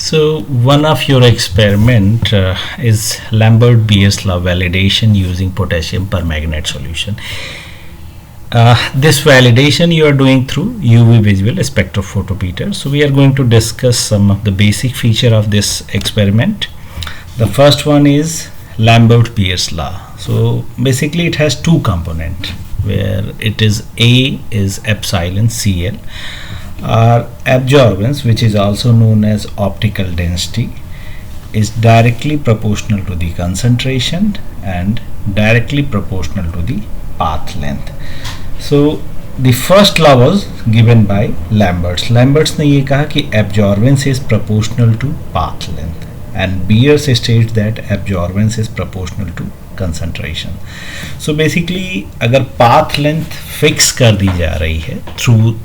So one of your experiment is Lambert-Beer's law validation using potassium permanganate solution. This validation you are doing through UV visual spectrophotometer. So we are going to discuss some of the basic feature of this experiment. The first one is Lambert-Beer's law. So basically it has two components, where it is A is epsilon Cl. Our absorbance, which is also known as optical density, is directly proportional to the concentration and directly proportional to the path length. So the first law was given by Lambert's. Lambert's ने ये कहा कि absorbance is proportional to path length, and Beers states that absorbance is proportional to concentration. So basically अगर path length fix कर दी जा रही है through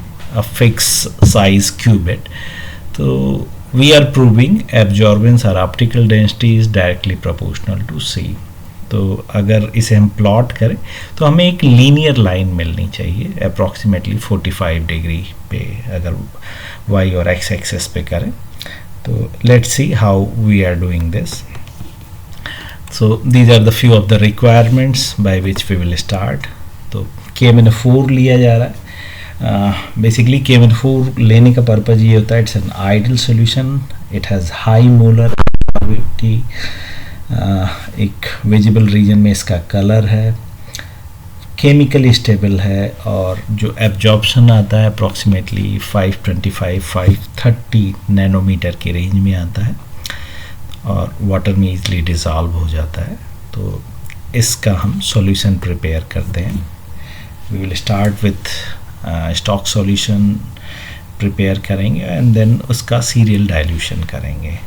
a fixed size qubit, तो we are proving absorbance or optical density is directly proportional to C. तो अगर इसे हम प्लॉट करें तो हमें एक लीनियर लाइन मिलनी चाहिए अप्रॉक्सीमेटली 45 डिग्री पे, अगर y और x एक्सेस पे करें तो let's see how we are doing this. So these are the few of the requirements by which we will start. तो K-4 लिया जा रहा है. बेसिकली K-4 लेने का पर्पज़ ये होता है, it's an ideal solution, it has high molar availability, एक विजिबल रीजन में इसका कलर है, केमिकली स्टेबल है, और जो एब्जॉर्प्शन आता है अप्रॉक्सीमेटली 525-530 नैनोमीटर की रेंज में आता है और वाटर में ईजिली डिज़ॉल्व हो जाता है. तो इसका हम सॉल्यूशन प्रिपेयर करते हैं. We will start with stock solution prepare करेंगे एंड देन उसका सीरियल डाइल्यूशन करेंगे.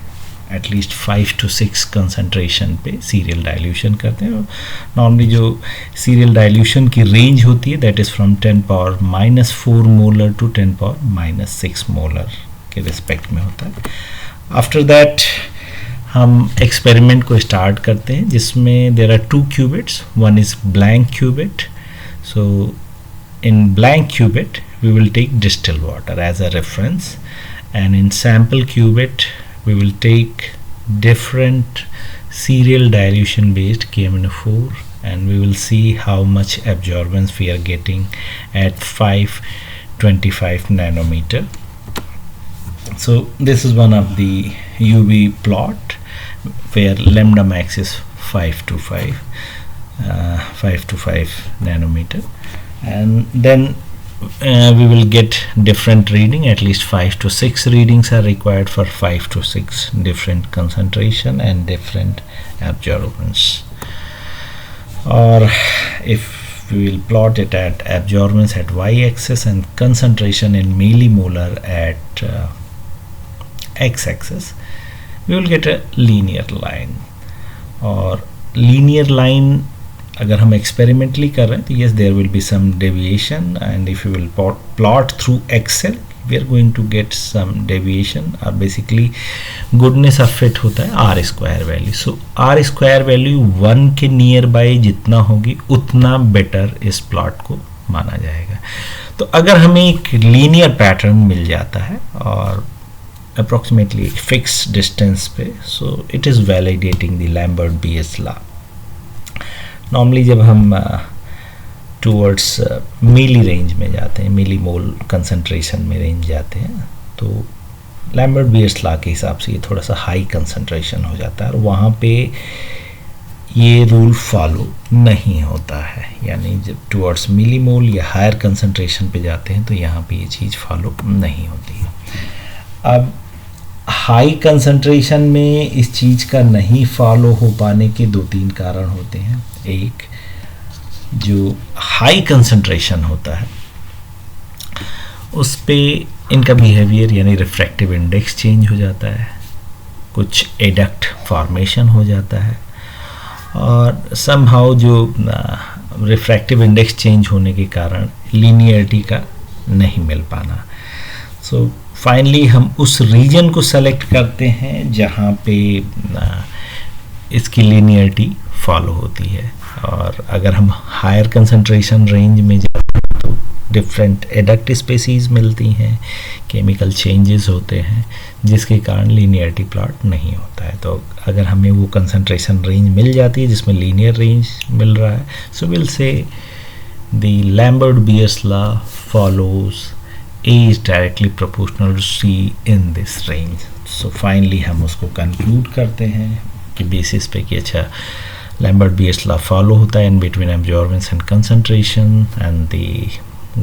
एटलीस्ट 5 to 6 कंसंट्रेशन पे सीरियल डाइल्यूशन करते हैं. नॉर्मली जो सीरियल डाइल्यूशन की रेंज होती है that is from 10⁻⁻4 molar to 10⁻⁻6 molar के रिस्पेक्ट में होता है. आफ्टर दैट हम एक्सपेरिमेंट को स्टार्ट करते हैं जिसमें there are 2 cuvettes. One is blank cuvette. So in blank qubit we will take distilled water as a reference, and in sample qubit we will take different serial dilution based K-4, and we will see how much absorbance we are getting at 525 nanometer. So this is one of the UV plot where lambda max is 5 to 5 nanometer, and then we will get different reading. At least 5 to 6 readings are required for 5 to 6 different concentration and different absorbance. Or if we will plot it at absorbance at y-axis and concentration in millimolar at x-axis, we will get a linear line. और linear line अगर हम experimentally कर रहे हैं तो yes there will be some deviation, and if you will plot through Excel we are going to get some deviation. और basically goodness of fit होता है R square value. So R square value 1 के near by जितना होगी उतना better इस plot को माना जाएगा. तो अगर हमें एक लीनियर पैटर्न मिल जाता है और अप्रॉक्सीमेटली एक फिक्स डिस्टेंस पे, so it is validating the Lambert-bears law. Normally जब हम टूवर्ड्स मिली रेंज में जाते हैं, मिली मोल कंसंट्रेशन में रेंज जाते हैं, तो लैम्बर्ट-बियर्स लॉ के हिसाब से ये थोड़ा सा हाई कंसंट्रेशन हो जाता है और वहाँ पे ये रूल फॉलो नहीं होता है. यानी जब टूवर्ड्स मिली मोल या हायर कंसंट्रेशन पे जाते हैं तो यहाँ पे ये चीज़ फॉलो नहीं होती है. अब हाई कंसंट्रेशन में इस चीज़ का नहीं फॉलो हो पाने के 2-3 कारण होते हैं. एक, जो हाई कंसंट्रेशन होता है उस पे इनका बिहेवियर यानी रिफ्रैक्टिव इंडेक्स चेंज हो जाता है, कुछ एडक्ट फॉर्मेशन हो जाता है, और समहाउ जो रिफ्रैक्टिव इंडेक्स चेंज होने के कारण लीनियरिटी का नहीं मिल पाना. सो फाइनली हम उस रीजन को सेलेक्ट करते हैं जहाँ पे इसकी लीनियरिटी फॉलो होती है. और अगर हम हायर कंसंट्रेशन रेंज में जाते हैं तो डिफरेंट एडक्ट स्पेसीज मिलती हैं, केमिकल चेंजेस होते हैं जिसके कारण लीनियरिटी प्लॉट नहीं होता है. तो अगर हमें वो कंसंट्रेशन रेंज मिल जाती है जिसमें लीनियर रेंज मिल रहा है, so will say the Lambert-Beer's law follows A is directly proportional to C in this range. So finally हम उसको कंक्लूड करते हैं कि बेसिस पे कि अच्छा Lambert-Beer's law फॉलो होता है in between absorbance and concentration and the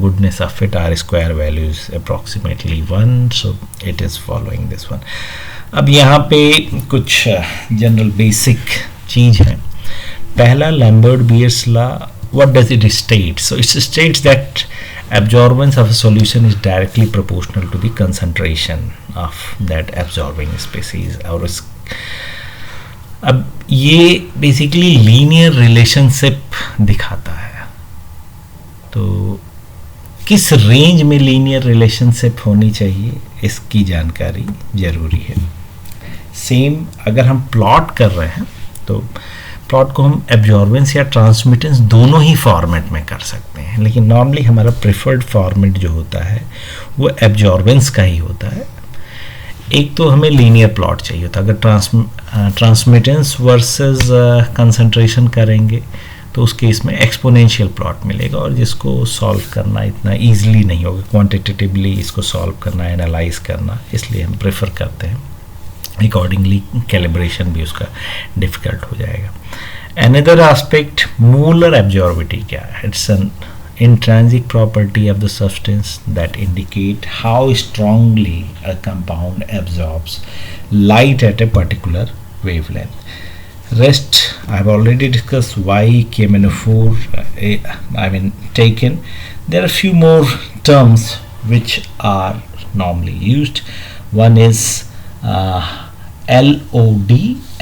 goodness of it R square value is approximately 1, so it is following this one. अब यहाँ पे कुछ जनरल बेसिक चीज़ है. पहला Lambert-Beer's law, what does it state? So it states that absorbance of a solution is directly proportional to the concentration of that absorbing species. और अब ये basically linear relationship दिखाता है. तो किस रेंज में लीनियर रिलेशनशिप होनी चाहिए इसकी जानकारी जरूरी है. सेम अगर हम प्लॉट कर रहे हैं तो प्लॉट को हम एब्जॉर्बेंस या ट्रांसमिटेंस दोनों ही फॉर्मेट में कर सकते हैं, लेकिन नॉर्मली हमारा प्रेफर्ड फॉर्मेट जो होता है वो एब्जॉर्बेंस का ही होता है. एक तो हमें लीनियर प्लॉट चाहिए होता है. अगर ट्रांसमिटेंस वर्सेस कंसंट्रेशन करेंगे तो उस केस में एक्सपोनेंशियल प्लॉट मिलेगा और जिसको सॉल्व करना इतना ईजिली नहीं होगा, क्वांटिटेटिवली इसको सॉल्व करना, एनालाइज करना, इसलिए हम प्रेफर करते हैं. अकॉर्डिंगली कैलिब्रेशन भी उसका डिफ़िकल्ट हो जाएगा. अनदर एस्पेक्ट मोलर एब्जॉर्बिटी क्या है? It's an intrinsic property of the substance that indicate how strongly a compound absorbs light at a particular wavelength. Rest I have already discussed why KMnO4 taken. There are a few more terms which are normally used. One is LOD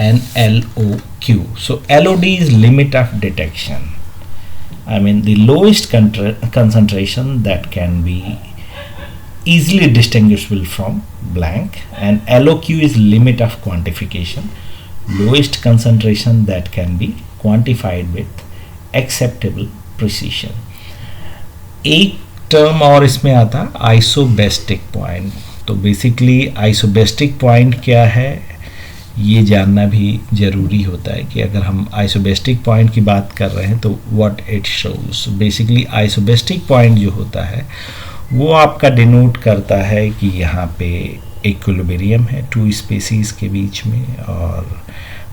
and LOQ. So LOD is limit of detection. The lowest concentration that can be easily distinguishable from blank, and LOQ is limit of quantification, lowest concentration that can be quantified with acceptable precision. एक term और इसमें आता आइसोबेस्टिक point. तो basically isosbestic point क्या है ये जानना भी ज़रूरी होता है कि अगर हम आइसोबेस्टिक पॉइंट की बात कर रहे हैं तो what it shows. Basically isosbestic point जो होता है वो आपका डिनोट करता है कि यहाँ पे इक्विलिब्रियम है टू स्पीसीज़ के बीच में और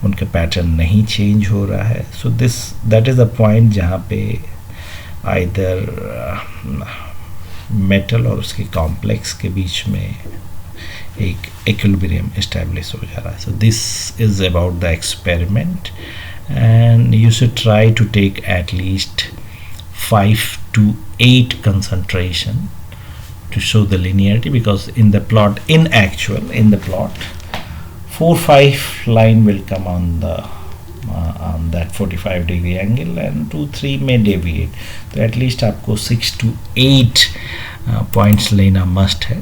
उनका पैटर्न नहीं चेंज हो रहा है. So that is the point जहाँ पे आइदर मेटल और उसके कॉम्प्लेक्स के बीच में एक इक्विलिब्रियम एस्टैब्लिश हो जा रहा है. So this is about the experiment and you should try to take at least 5 to 8 concentration to show the linearity, because in the plot, in the plot 4-5 line will come on that 45-degree angle and 2-3 may deviate. तो at least आपको 6 to 8 points लेना must है.